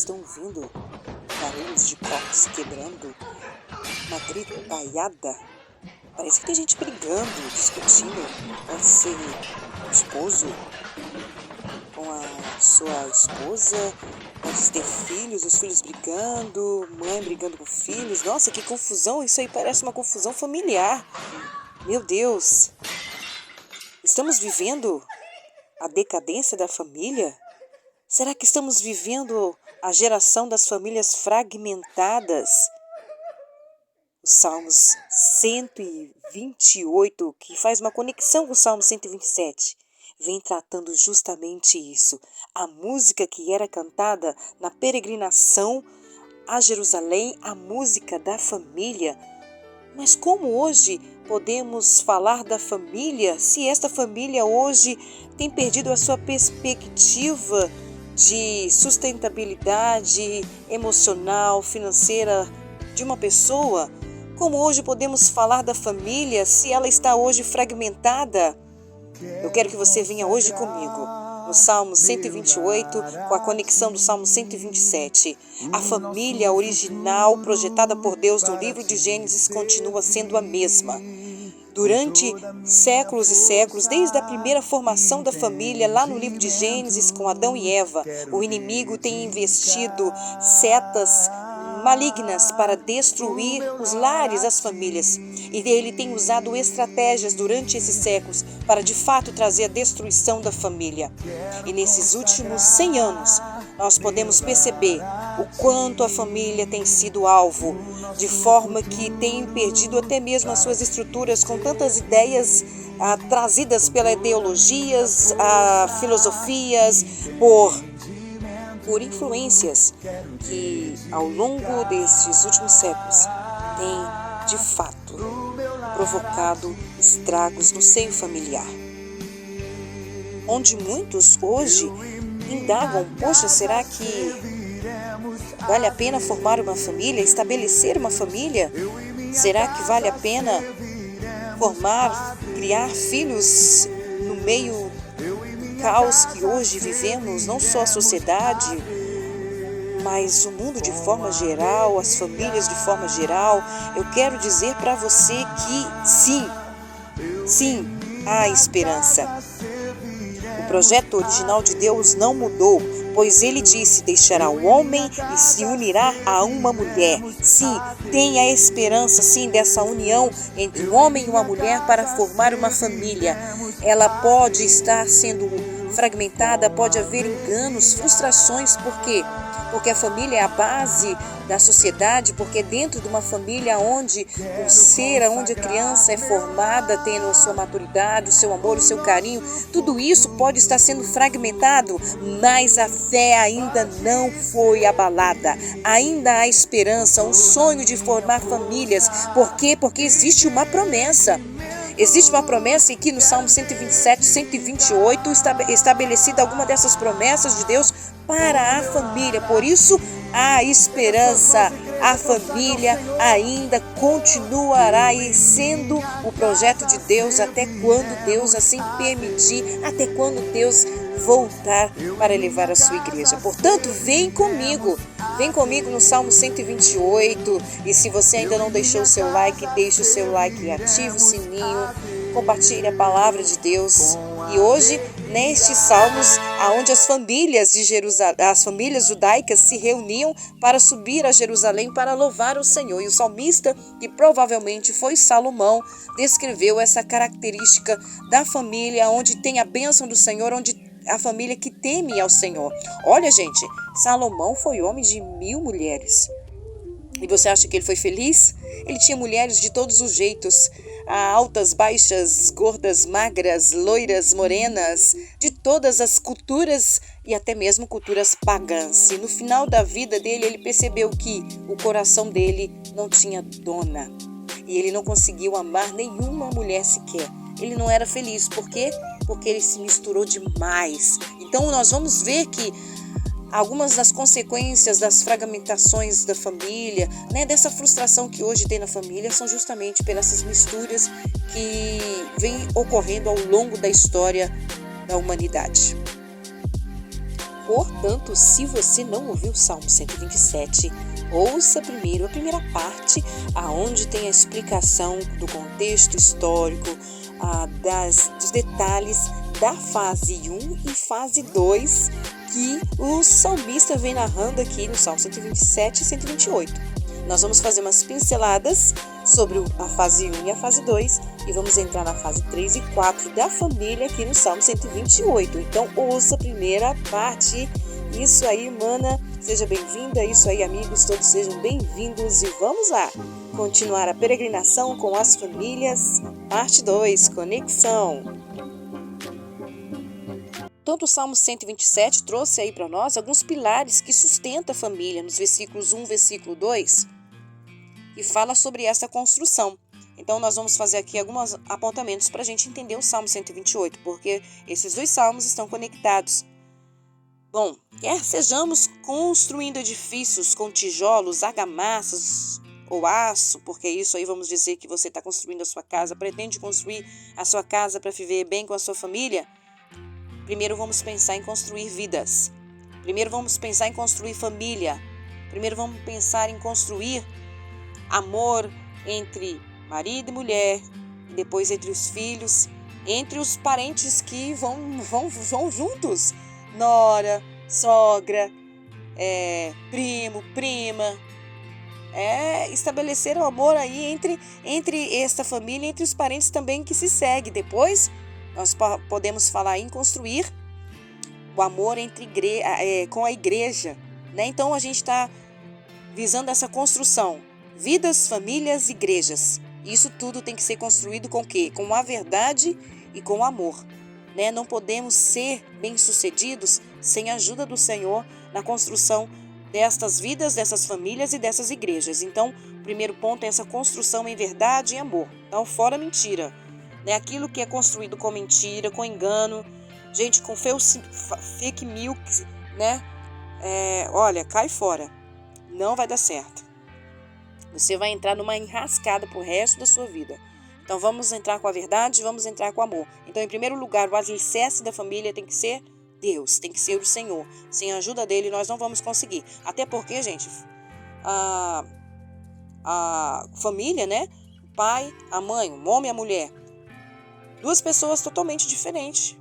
estão ouvindo barulhos de copos se quebrando, uma gritalhada. Parece que tem gente brigando, discutindo. Pode ser o esposo com a sua esposa, pode ter filhos, os filhos brigando, mãe brigando com filhos. Nossa, que confusão! Isso aí parece uma confusão familiar. Meu Deus! Estamos vivendo a decadência da família? Será que estamos vivendo a geração das famílias fragmentadas? Os Salmos 128, que faz uma conexão com o Salmo 127, vem tratando justamente isso. A música que era cantada na peregrinação a Jerusalém, a música da família. Mas como hoje podemos falar da família se esta família hoje tem perdido a sua perspectiva de sustentabilidade emocional, financeira de uma pessoa? Como hoje podemos falar da família se ela está hoje fragmentada? Eu quero que você venha hoje comigo no Salmo 128, com a conexão do Salmo 127. A família original projetada por Deus no livro de Gênesis continua sendo a mesma. Durante séculos e séculos, desde a primeira formação da família, lá no livro de Gênesis, com Adão e Eva, o inimigo tem investido setas malignas para destruir os lares, as famílias. E ele tem usado estratégias durante esses séculos para, de fato, trazer a destruição da família. E nesses últimos 100 anos, nós podemos perceber o quanto a família tem sido alvo, de forma que tem perdido até mesmo as suas estruturas com tantas ideias trazidas pelas ideologias, filosofias, por influências que ao longo destes últimos séculos têm, de fato, provocado estragos no seio familiar. Onde muitos hoje indagam, poxa, será que vale a pena formar uma família, estabelecer uma família? Será que vale a pena criar filhos no meio caos que hoje vivemos, não só a sociedade, mas o mundo de forma geral, as famílias de forma geral? Eu quero dizer para você que sim, há esperança. O projeto original de Deus não mudou, pois ele disse: deixará o homem e se unirá a uma mulher. Sim, tem a esperança, sim, dessa união entre um homem e uma mulher para formar uma família. Ela pode estar sendo fragmentada, pode haver enganos, frustrações. Por quê? Porque a família é a base da sociedade, porque dentro de uma família onde onde a criança é formada, tendo a sua maturidade, o seu amor, o seu carinho, tudo isso pode estar sendo fragmentado, mas a fé ainda não foi abalada. Ainda há esperança, um sonho de formar famílias. Por quê? Porque existe uma promessa. Existe uma promessa aqui no Salmo 127, 128, estabelecida alguma dessas promessas de Deus para a família. Por isso, há esperança. A família ainda continuará sendo o projeto de Deus até quando Deus assim permitir, até quando Deus voltar para levar a sua igreja. Portanto, vem comigo no Salmo 128, e se você ainda não deixou o seu like, deixe o seu like, ative o sininho, compartilhe a palavra de Deus. E hoje, nestes salmos, aonde as famílias judaicas se reuniam para subir a Jerusalém para louvar o Senhor. E o salmista, que provavelmente foi Salomão, descreveu essa característica da família, onde tem a bênção do Senhor, onde a família que teme ao Senhor. Olha, gente, Salomão foi homem de 1000 mulheres. E você acha que ele foi feliz? Ele tinha mulheres de todos os jeitos, altas, baixas, gordas, magras, loiras, morenas, de todas as culturas e até mesmo culturas pagãs. E no final da vida dele, ele percebeu que o coração dele não tinha dona. E ele não conseguiu amar nenhuma mulher sequer. Ele não era feliz. Por quê? Porque ele se misturou demais. Então nós vamos ver que algumas das consequências das fragmentações da família, dessa frustração que hoje tem na família, são justamente pelas misturas que vêm ocorrendo ao longo da história da humanidade. Portanto, se você não ouviu o Salmo 127, ouça primeiro a primeira parte, aonde tem a explicação do contexto histórico, dos detalhes da fase 1 e fase 2, que o salmista vem narrando aqui no Salmo 127 e 128. Nós vamos fazer umas pinceladas sobre a fase 1 e a fase 2 e vamos entrar na fase 3 e 4 da família aqui no Salmo 128. Então, ouça a primeira parte. Isso aí, mana, seja bem-vinda. Isso aí, amigos, todos sejam bem-vindos. E vamos lá, continuar a peregrinação com as famílias, parte 2, conexão. Então, o Salmo 127 trouxe aí para nós alguns pilares que sustentam a família, nos versículos 1, versículo 2, e fala sobre essa construção. Então, nós vamos fazer aqui alguns apontamentos para a gente entender o Salmo 128, porque esses dois salmos estão conectados. Bom, quer sejamos construindo edifícios com tijolos, argamassas ou aço, porque isso aí vamos dizer que você está construindo a sua casa, pretende construir a sua casa para viver bem com a sua família? Primeiro vamos pensar em construir vidas. Primeiro vamos pensar em construir família. Primeiro vamos pensar em construir amor entre marido e mulher, e depois entre os filhos, entre os parentes que vão juntos. Nora, sogra, primo, prima. Estabelecer o amor aí entre esta família, entre os parentes também que se segue. Depois nós podemos falar em construir o amor com a igreja, né? Então a gente está visando essa construção. Vidas, famílias, igrejas. Isso tudo tem que ser construído com o quê? Com a verdade e com o amor, né? Não podemos ser bem-sucedidos sem a ajuda do Senhor na construção destas vidas, dessas famílias e dessas igrejas. Então, o primeiro ponto é essa construção em verdade e amor. Então, fora mentira. Né? Aquilo que é construído com mentira, com engano, gente, com fake news, né? Olha, cai fora. Não vai dar certo. Você vai entrar numa enrascada pro resto da sua vida. Então, vamos entrar com a verdade, vamos entrar com o amor. Então, em primeiro lugar, o alicerce da família tem que ser Deus, tem que ser o Senhor. Sem a ajuda dele, nós não vamos conseguir. Até porque, gente, a família, né? O pai, a mãe, o homem e a mulher. Duas pessoas totalmente diferentes.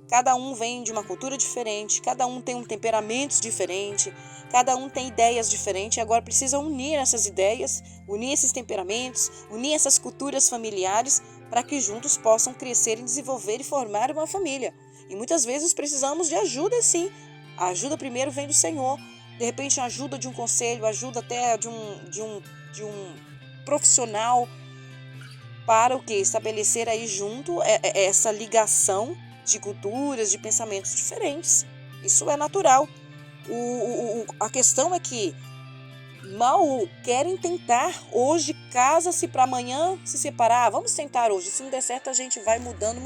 Cada um vem de uma cultura diferente, cada um tem um temperamento diferente, cada um tem ideias diferentes. Agora precisa unir essas ideias, unir esses temperamentos, unir essas culturas familiares para que juntos possam crescer e desenvolver e formar uma família. E muitas vezes precisamos de ajuda, sim. A ajuda primeiro vem do Senhor. De repente, a ajuda de um conselho, ajuda até de um profissional para o quê? Estabelecer aí junto essa ligação de culturas, de pensamentos diferentes. Isso é natural. A questão é que mal querem tentar hoje, casa-se para amanhã se separar. Vamos tentar hoje, se não der certo a gente vai mudando.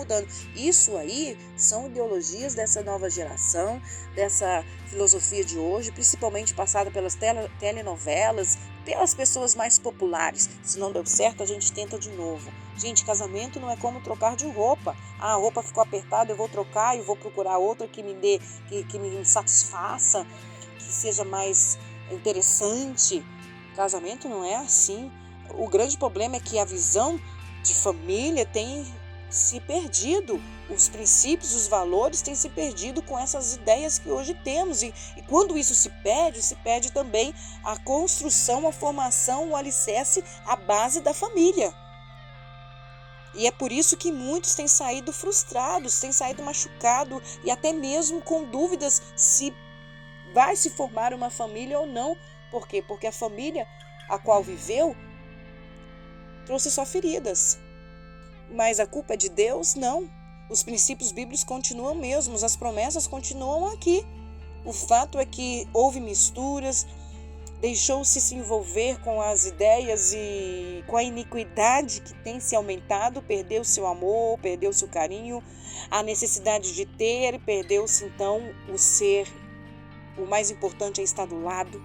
Isso aí são ideologias dessa nova geração, dessa filosofia de hoje, principalmente passada pelas telenovelas, pelas pessoas mais populares. Se não deu certo, a gente tenta de novo. Gente, casamento não é como trocar de roupa. A roupa ficou apertada, eu vou trocar e vou procurar outra que me dê, que me satisfaça, que seja mais interessante. Casamento não é assim. O grande problema é que a visão de família tem se perdido. Os princípios, os valores têm se perdido com essas ideias que hoje temos. E quando isso se perde também a construção, a formação, o alicerce, a base da família. E é por isso que muitos têm saído frustrados, têm saído machucados e até mesmo com dúvidas se vai se formar uma família ou não. Por quê? Porque a família a qual viveu trouxe só feridas. Mas a culpa é de Deus? Não. Os princípios bíblicos continuam mesmos, as promessas continuam aqui. O fato é que houve misturas, deixou-se se envolver com as ideias e com a iniquidade que tem se aumentado, perdeu seu amor, perdeu seu carinho, a necessidade de ter, perdeu-se então o ser. O mais importante é estar do lado,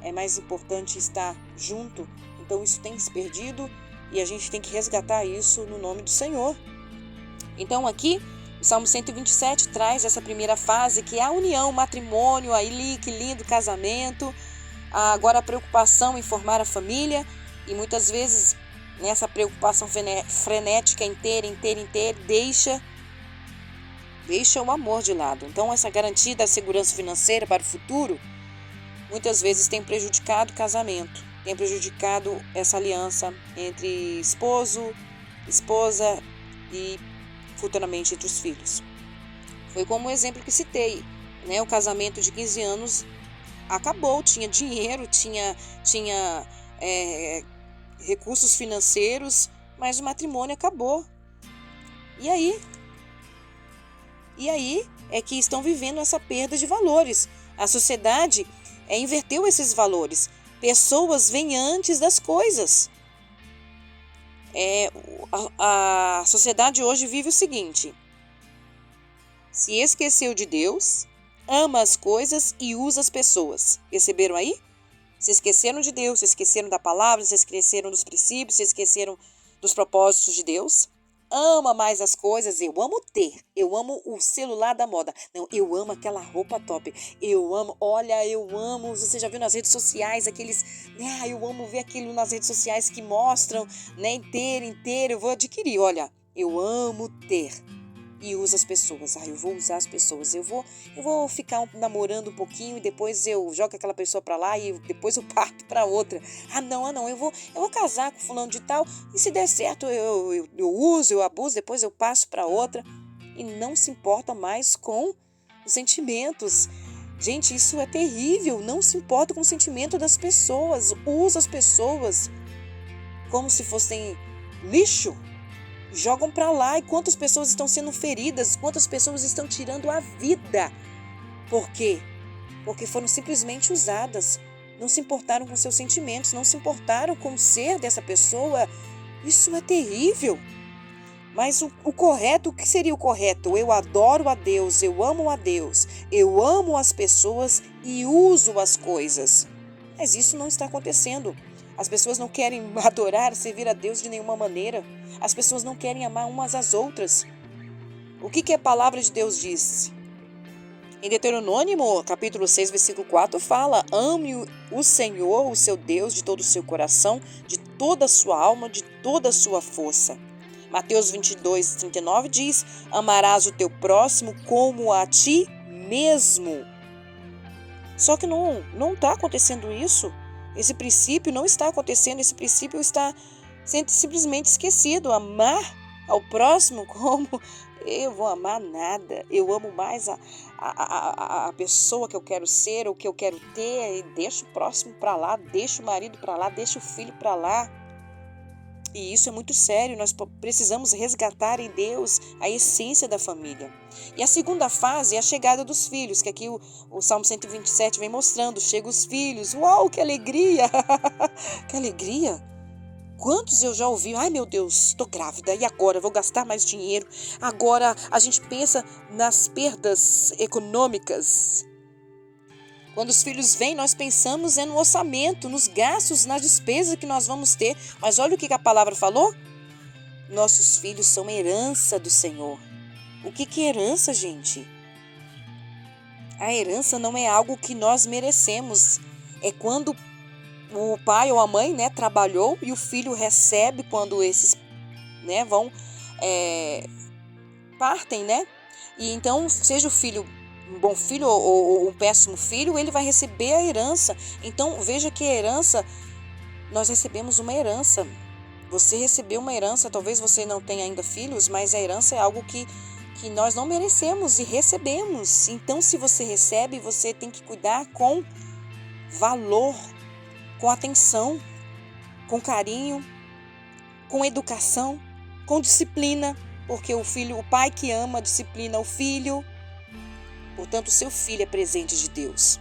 é mais importante estar junto. Então isso tem se perdido e a gente tem que resgatar isso no nome do Senhor. Então aqui O Salmo 127 traz essa primeira fase, que é a união, o matrimônio, aí que lindo casamento, agora a preocupação em formar a família, e muitas vezes nessa preocupação frenética em ter, deixa o amor de lado. Então essa garantia da segurança financeira para o futuro, muitas vezes tem prejudicado o casamento, tem prejudicado essa aliança entre esposo, esposa e futuramente entre os filhos. Foi como o exemplo que citei, né? O casamento de 15 anos acabou, tinha dinheiro, tinha recursos financeiros, mas o matrimônio acabou. E aí? É que estão vivendo essa perda de valores. A sociedade inverteu esses valores. Pessoas vêm antes das coisas. A sociedade hoje vive o seguinte: se esqueceu de Deus, ama as coisas e usa as pessoas. Perceberam aí? Se esqueceram de Deus, se esqueceram da palavra, se esqueceram dos princípios, se esqueceram dos propósitos de Deus. Ama mais as coisas, eu amo ter, eu amo o celular da moda. Não, eu amo aquela roupa top, eu amo, você já viu nas redes sociais aqueles, eu amo ver aquilo nas redes sociais que mostram, inteiro, eu vou adquirir, olha, eu amo ter. E usa as pessoas. Eu vou usar as pessoas. Eu vou ficar namorando um pouquinho e depois eu jogo aquela pessoa para lá e depois eu parto para outra. Não. Eu vou casar com fulano de tal e se der certo eu uso, eu abuso, depois eu passo para outra. E não se importa mais com os sentimentos. Gente, isso é terrível. Não se importa com o sentimento das pessoas. Usa as pessoas como se fossem lixo. Jogam para lá, e quantas pessoas estão sendo feridas, quantas pessoas estão tirando a vida. Por quê? Porque foram simplesmente usadas, não se importaram com seus sentimentos, não se importaram com o ser dessa pessoa. Isso é terrível. Mas o correto, o que seria o correto? Eu adoro a Deus, eu amo as pessoas e uso as coisas. Mas isso não está acontecendo. As pessoas não querem adorar, servir a Deus de nenhuma maneira. As pessoas não querem amar umas às outras. O que a palavra de Deus diz? Em Deuteronômio, capítulo 6, versículo 4, fala: ame o Senhor, o seu Deus, de todo o seu coração, de toda a sua alma, de toda a sua força. Mateus 22, 39 diz: amarás o teu próximo como a ti mesmo. Só que não está acontecendo isso. Esse princípio não está acontecendo, esse princípio está sendo simplesmente esquecido. Amar ao próximo como eu vou amar nada. Eu amo mais a pessoa que eu quero ser, o que eu quero ter, e deixo o próximo para lá, deixo o marido para lá, deixo o filho para lá. E isso é muito sério, nós precisamos resgatar em Deus a essência da família. E a segunda fase é a chegada dos filhos, que aqui o Salmo 127 vem mostrando. Chegam os filhos, uau, que alegria! Que alegria! Quantos eu já ouvi, ai meu Deus, estou grávida, e agora? Vou gastar mais dinheiro. Agora a gente pensa nas perdas econômicas. Quando os filhos vêm, nós pensamos no orçamento, nos gastos, na despesa que nós vamos ter. Mas olha o que a palavra falou. Nossos filhos são herança do Senhor. O que é herança, gente? A herança não é algo que nós merecemos. É quando o pai ou a mãe, trabalhou e o filho recebe quando esses, partem, E então, seja o filho um bom filho ou um péssimo filho, ele vai receber a herança. Então, veja que a herança, nós recebemos uma herança. Você recebeu uma herança, talvez você não tenha ainda filhos, mas a herança é algo que nós não merecemos e recebemos. Então, se você recebe, você tem que cuidar com valor, com atenção, com carinho, com educação, com disciplina, porque o pai que ama disciplina o filho. Portanto, o seu filho é presente de Deus.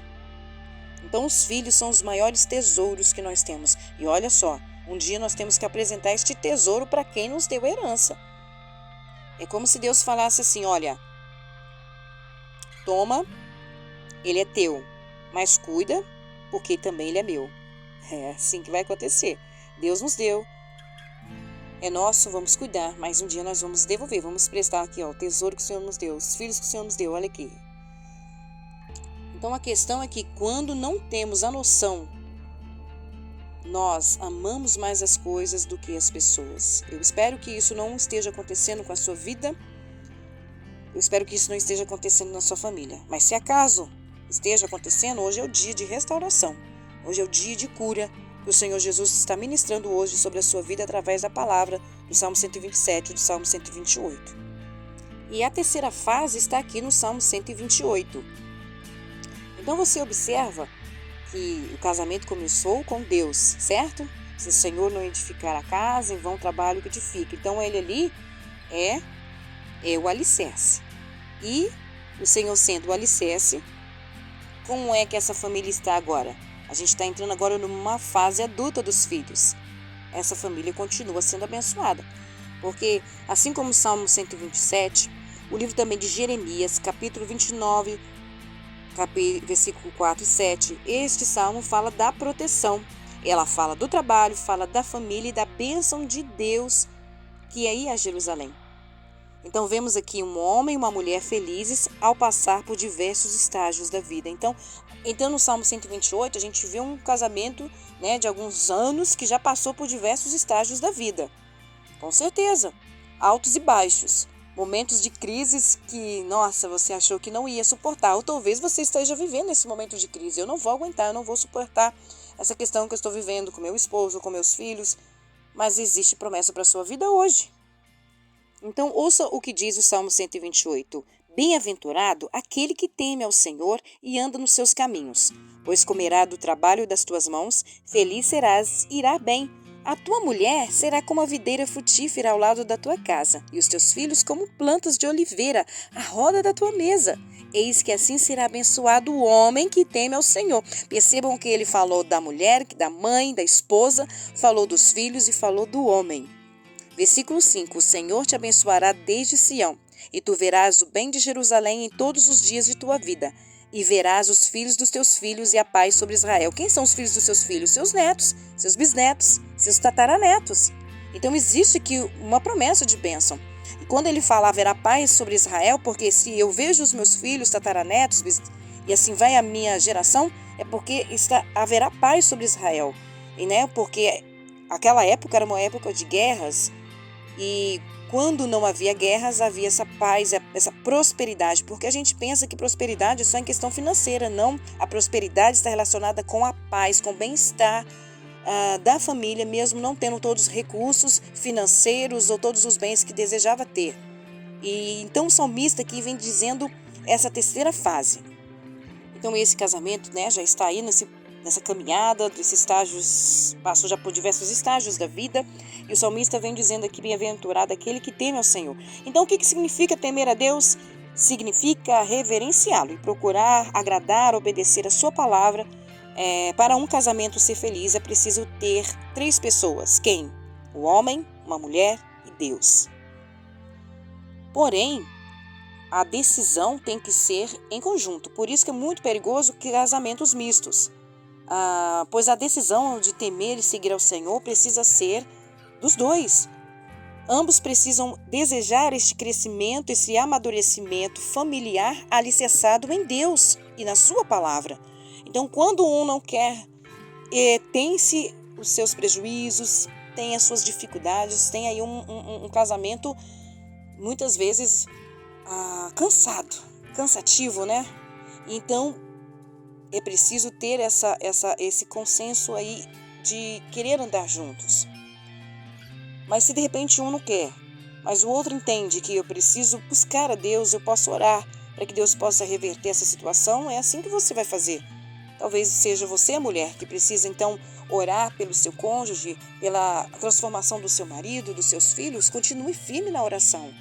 Então, os filhos são os maiores tesouros que nós temos. E olha só, um dia nós temos que apresentar este tesouro para quem nos deu a herança. É como se Deus falasse assim, olha, toma, ele é teu, mas cuida, porque também ele é meu. É assim que vai acontecer. Deus nos deu é nosso, vamos cuidar, mas um dia nós vamos devolver, vamos prestar aqui, ó, o tesouro que o Senhor nos deu, os filhos que o Senhor nos deu, olha aqui. Então a questão é que quando não temos a noção, nós amamos mais as coisas do que as pessoas. Eu espero que isso não esteja acontecendo com a sua vida, eu espero que isso não esteja acontecendo na sua família, mas se acaso esteja acontecendo, hoje é o dia de restauração, hoje é o dia de cura, que o Senhor Jesus está ministrando hoje sobre a sua vida através da palavra do Salmo 127 e do Salmo 128. E a terceira fase está aqui no Salmo 128. Então você observa que o casamento começou com Deus, certo? Se o Senhor não edificar a casa, em vão trabalho que edifica. Então ele ali é o alicerce. E o Senhor sendo o alicerce, como é que essa família está agora? A gente está entrando agora numa fase adulta dos filhos. Essa família continua sendo abençoada. Porque, assim como o Salmo 127, o livro também de Jeremias, capítulo 29, versículo 4 e 7, este salmo fala da proteção. Ela fala do trabalho, fala da família e da bênção de Deus que é ir a Jerusalém. Então vemos aqui um homem e uma mulher felizes ao passar por diversos estágios da vida. Então no Salmo 128, a gente vê um casamento, de alguns anos que já passou por diversos estágios da vida. Com certeza, altos e baixos, momentos de crises que, nossa, você achou que não ia suportar. Ou talvez você esteja vivendo esse momento de crise. Eu não vou aguentar, eu não vou suportar essa questão que eu estou vivendo com meu esposo, com meus filhos. Mas existe promessa para a sua vida hoje. Então, ouça o que diz o Salmo 128. Bem-aventurado aquele que teme ao Senhor e anda nos seus caminhos, pois comerá do trabalho das tuas mãos, feliz serás, irá bem. A tua mulher será como a videira frutífera ao lado da tua casa, e os teus filhos como plantas de oliveira à roda da tua mesa. Eis que assim será abençoado o homem que teme ao Senhor. Percebam que ele falou da mulher, da mãe, da esposa, falou dos filhos e falou do homem. Versículo 5. O Senhor te abençoará desde Sião, e tu verás o bem de Jerusalém em todos os dias de tua vida, e verás os filhos dos teus filhos e a paz sobre Israel. Quem são os filhos dos seus filhos? Seus netos, seus bisnetos, seus tataranetos. Então existe aqui uma promessa de bênção. E quando ele fala haverá paz sobre Israel, porque se eu vejo os meus filhos, tataranetos, e assim vai a minha geração, é porque haverá paz sobre Israel. Porque aquela época era uma época de guerras, e quando não havia guerras, havia essa paz, essa prosperidade, porque a gente pensa que prosperidade é só em questão financeira, não. A prosperidade está relacionada com a paz, com o bem-estar da família, mesmo não tendo todos os recursos financeiros ou todos os bens que desejava ter. E então o salmista aqui vem dizendo essa terceira fase. Então esse casamento, já está aí nessa caminhada, desses estágios, passou já por diversos estágios da vida, e o salmista vem dizendo aqui, bem-aventurado aquele que teme ao Senhor. Então o que significa temer a Deus? Significa reverenciá-lo e procurar agradar, obedecer a sua palavra. Para um casamento ser feliz é preciso ter 3 pessoas. Quem? O homem, uma mulher e Deus. Porém, a decisão tem que ser em conjunto, por isso que é muito perigoso casamentos mistos. Pois a decisão de temer e seguir ao Senhor precisa ser dos dois. Ambos precisam desejar este crescimento, esse amadurecimento familiar alicerçado em Deus e na sua palavra. Então, quando um não quer, tem-se os seus prejuízos, tem as suas dificuldades, tem aí um casamento muitas vezes cansativo, Então, é preciso ter esse consenso aí de querer andar juntos. Mas se de repente um não quer, mas o outro entende que eu preciso buscar a Deus, eu posso orar para que Deus possa reverter essa situação, é assim que você vai fazer. Talvez seja você a mulher que precisa então orar pelo seu cônjuge, pela transformação do seu marido, dos seus filhos. Continue firme na oração.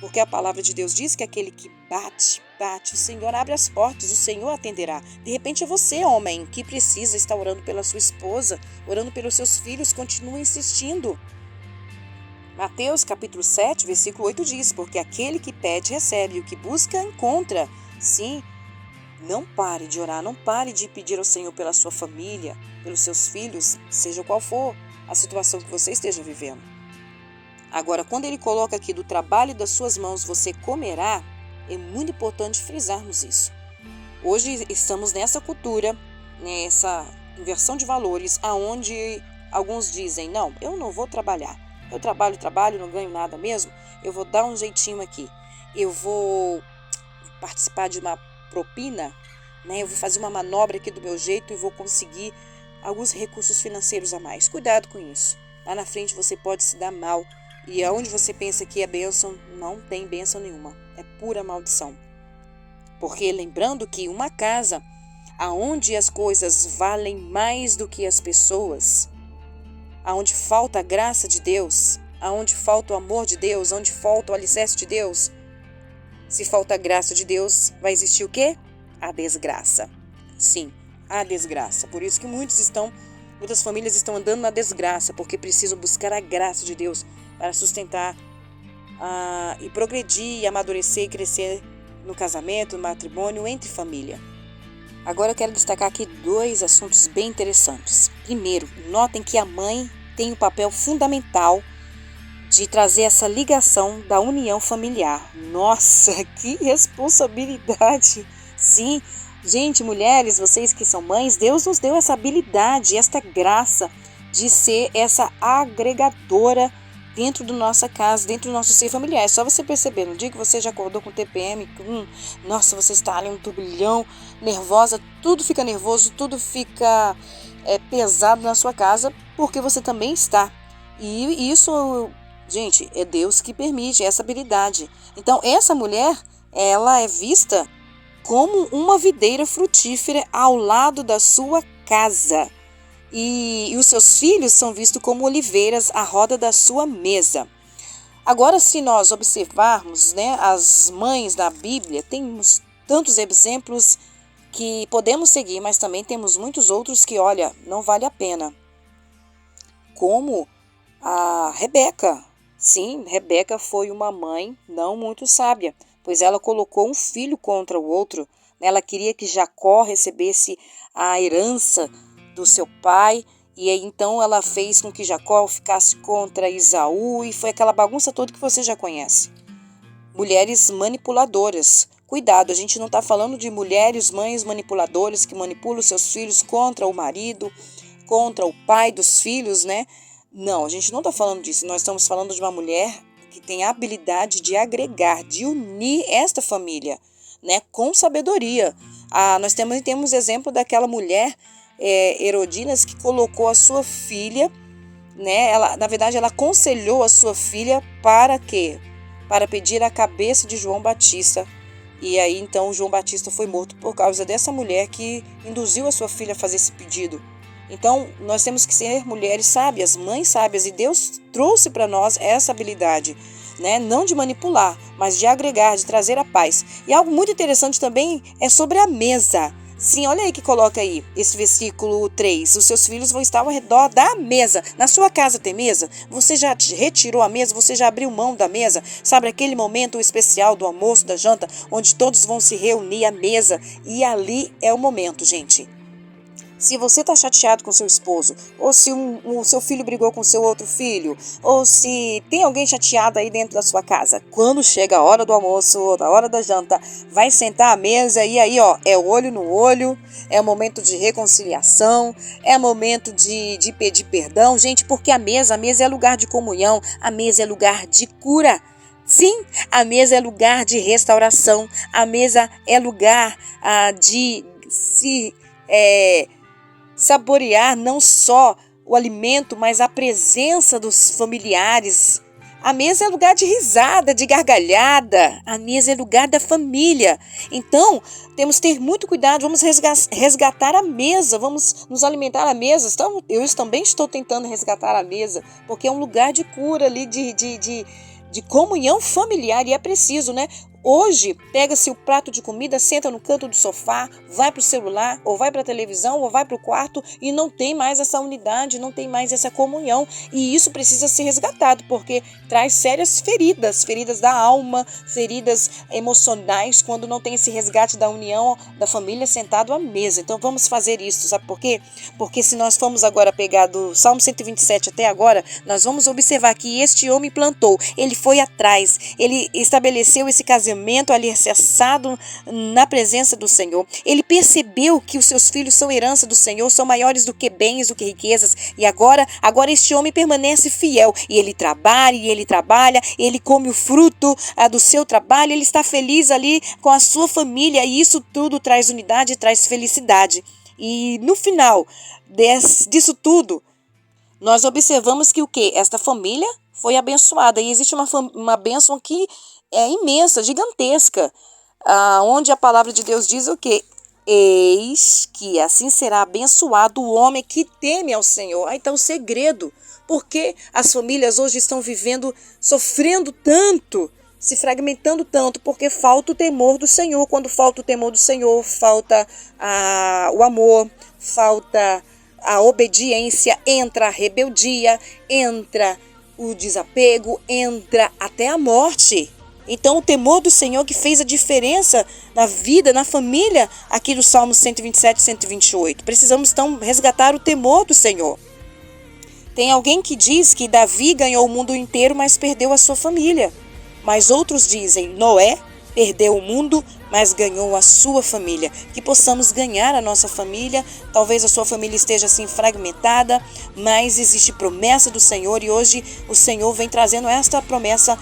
Porque a palavra de Deus diz que aquele que bate, o Senhor abre as portas, o Senhor atenderá. De repente é você, homem, que precisa estar orando pela sua esposa, orando pelos seus filhos, continue insistindo. Mateus capítulo 7, versículo 8 diz, porque aquele que pede, recebe, e o que busca, encontra. Sim, não pare de orar, não pare de pedir ao Senhor pela sua família, pelos seus filhos, seja qual for. a situação que você esteja vivendo. Agora, quando ele coloca aqui do trabalho das suas mãos você comerá, é muito importante frisarmos isso. Hoje estamos nessa cultura, nessa inversão de valores, aonde alguns dizem, não, eu não vou trabalhar. Eu trabalho, não ganho nada mesmo. Eu vou dar um jeitinho aqui. Eu vou participar de uma propina, né? Eu vou fazer uma manobra aqui do meu jeito e vou conseguir alguns recursos financeiros a mais. Cuidado com isso. Lá na frente você pode se dar mal. E aonde você pensa que é bênção, não tem bênção nenhuma. É pura maldição. Porque lembrando que uma casa aonde as coisas valem mais do que as pessoas, aonde falta a graça de Deus, aonde falta o amor de Deus, onde falta o alicerce de Deus, se falta a graça de Deus, vai existir o quê? A desgraça. Sim, a desgraça. Por isso que muitas famílias estão andando na desgraça, porque precisam buscar a graça de Deus para sustentar e progredir, e amadurecer e crescer no casamento, no matrimônio, entre família. Agora eu quero destacar aqui 2 assuntos bem interessantes. Primeiro, notem que a mãe tem um papel fundamental de trazer essa ligação da união familiar. Nossa, que responsabilidade! Sim, gente, mulheres, vocês que são mães, Deus nos deu essa habilidade, esta graça de ser essa agregadora dentro da nossa casa, dentro do nosso ser familiar. É só você perceber, no dia que você já acordou com TPM, nossa, você está ali um turbilhão, nervosa, tudo fica nervoso, tudo fica pesado na sua casa, porque você também está. E isso, gente, é Deus que permite essa habilidade. Então, essa mulher, ela é vista como uma videira frutífera ao lado da sua casa. E os seus filhos são vistos como oliveiras à roda da sua mesa. Agora, se nós observarmos, as mães da Bíblia, temos tantos exemplos que podemos seguir, mas também temos muitos outros que, olha, não vale a pena. Como a Rebeca. Sim, Rebeca foi uma mãe não muito sábia, pois ela colocou um filho contra o outro. Ela queria que Jacó recebesse a herança do seu pai, e aí então ela fez com que Jacó ficasse contra Esaú, e foi aquela bagunça toda que você já conhece. Mulheres manipuladoras. Cuidado, a gente não está falando de mulheres, mães manipuladoras que manipulam seus filhos contra o marido, contra o pai dos filhos, né? Não, a gente não está falando disso. Nós estamos falando de uma mulher que tem a habilidade de agregar, de unir esta família, né? Com sabedoria. Nós temos exemplo daquela mulher Herodias, que colocou a sua filha, né? Na verdade, ela aconselhou a sua filha para quê? Para pedir a cabeça de João Batista. E aí, então, João Batista foi morto por causa dessa mulher que induziu a sua filha a fazer esse pedido. Então, nós temos que ser mulheres sábias, mães sábias, e Deus trouxe para nós essa habilidade, né? Não de manipular, mas de agregar, de trazer a paz. E algo muito interessante também é sobre a mesa. Sim, olha aí que coloca aí, esse versículo 3. Os seus filhos vão estar ao redor da mesa. Na sua casa tem mesa? Você já retirou a mesa? Você já abriu mão da mesa? Sabe aquele momento especial do almoço, da janta, onde todos vão se reunir à mesa? E ali é o momento, gente. Se você está chateado com seu esposo, ou se o seu filho brigou com seu outro filho, ou se tem alguém chateado aí dentro da sua casa, quando chega a hora do almoço ou a hora da janta, vai sentar à mesa e aí, é olho no olho, é momento de reconciliação, é momento de pedir perdão, gente, porque a mesa é lugar de comunhão, a mesa é lugar de cura. Sim, a mesa é lugar de restauração, a mesa é lugar de se saborear não só o alimento, mas a presença dos familiares. A mesa é lugar de risada, de gargalhada. A mesa é lugar da família. Então, temos que ter muito cuidado. Vamos resgatar a mesa. Vamos nos alimentar à mesa. Então, eu também estou tentando resgatar a mesa, porque é um lugar de cura ali, de comunhão familiar. E é preciso, né? Hoje, pega-se o prato de comida, senta no canto do sofá, vai para o celular, ou vai para a televisão, ou vai para o quarto e não tem mais essa unidade, não tem mais essa comunhão. E isso precisa ser resgatado, porque traz sérias feridas, feridas da alma, feridas emocionais, quando não tem esse resgate da união da família sentado à mesa. Então vamos fazer isso, sabe por quê? Porque se nós formos agora pegar do Salmo 127 até agora, nós vamos observar que este homem plantou, ele foi atrás, ele estabeleceu esse casamento alicerçado na presença do Senhor. Ele percebeu que os seus filhos são herança do Senhor, são maiores do que bens, do que riquezas. E agora este homem permanece fiel. E ele trabalha, ele come o fruto do seu trabalho, ele está feliz ali com a sua família. E isso tudo traz unidade, traz felicidade. E no final disso tudo, nós observamos que o quê? Esta família foi abençoada. E existe uma bênção que é imensa, gigantesca, onde a palavra de Deus diz o quê? Eis que assim será abençoado o homem que teme ao Senhor. Então o segredo, porque as famílias hoje estão vivendo, sofrendo tanto, se fragmentando tanto, porque falta o temor do Senhor. Quando falta o temor do Senhor, falta o amor, falta a obediência, entra a rebeldia, entra o desapego, entra até a morte. Então o temor do Senhor que fez a diferença na vida, na família, aqui do Salmo 127 e 128. Precisamos então resgatar o temor do Senhor. Tem alguém que diz que Davi ganhou o mundo inteiro, mas perdeu a sua família. Mas outros dizem, Noé perdeu o mundo, mas ganhou a sua família. Que possamos ganhar a nossa família. Talvez a sua família esteja assim fragmentada, mas existe promessa do Senhor e hoje o Senhor vem trazendo esta promessa,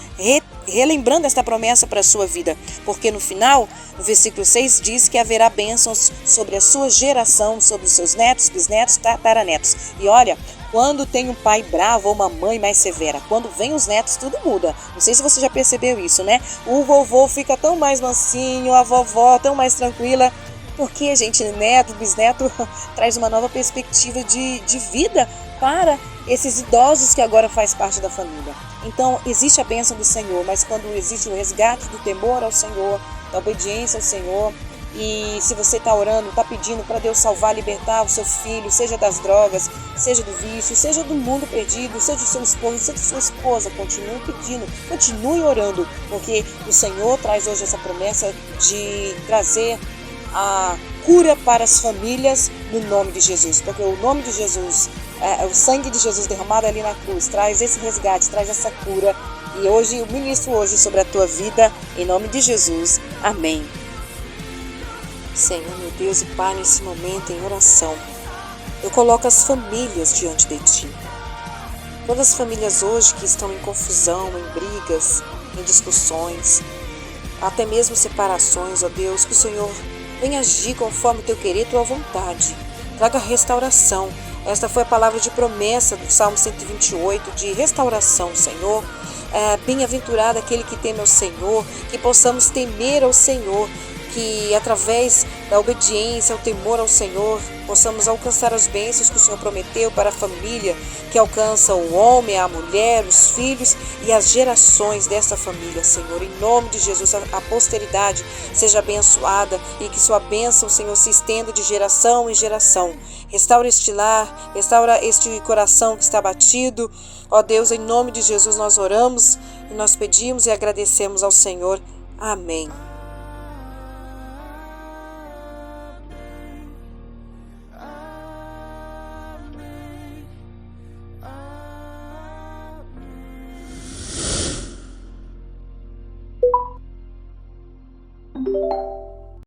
relembrando esta promessa para a sua vida. Porque no final, no versículo 6 diz que haverá bênçãos sobre a sua geração, sobre os seus netos, bisnetos, tataranetos. E olha, quando tem um pai bravo ou uma mãe mais severa, quando vem os netos, tudo muda. Não sei se você já percebeu isso, né? O vovô fica tão mais mansinho, a vovó tão mais tranquila. Porque, gente, neto, bisneto traz uma nova perspectiva de vida para esses idosos que agora faz parte da família. Então, existe a bênção do Senhor, mas quando existe o resgate do temor ao Senhor, da obediência ao Senhor, e se você está orando, está pedindo para Deus salvar, libertar o seu filho, seja das drogas, seja do vício, seja do mundo perdido, seja do seu esposo, seja da sua esposa, continue pedindo, continue orando, porque o Senhor traz hoje essa promessa de trazer a cura para as famílias no nome de Jesus, porque o nome de Jesus, o sangue de Jesus derramado ali na cruz, traz esse resgate, traz essa cura. E hoje eu ministro hoje sobre a tua vida, em nome de Jesus. Amém. Senhor, meu Deus e Pai, nesse momento em oração, eu coloco as famílias diante de Ti. Todas as famílias hoje que estão em confusão, em brigas, em discussões, até mesmo separações, ó Deus, que o Senhor venha agir conforme o Teu querer e Tua vontade. Traga restauração. Esta foi a palavra de promessa do Salmo 128, de restauração, Senhor. Bem-aventurado aquele que teme ao Senhor, que possamos temer ao Senhor, que através da obediência, ao temor ao Senhor, possamos alcançar as bênçãos que o Senhor prometeu para a família, que alcança o homem, a mulher, os filhos e as gerações desta família, Senhor. Em nome de Jesus, a posteridade seja abençoada e que sua bênção, Senhor, se estenda de geração em geração. Restaura este lar, restaura este coração que está batido. Ó Deus, em nome de Jesus nós oramos e nós pedimos e agradecemos ao Senhor. Amém.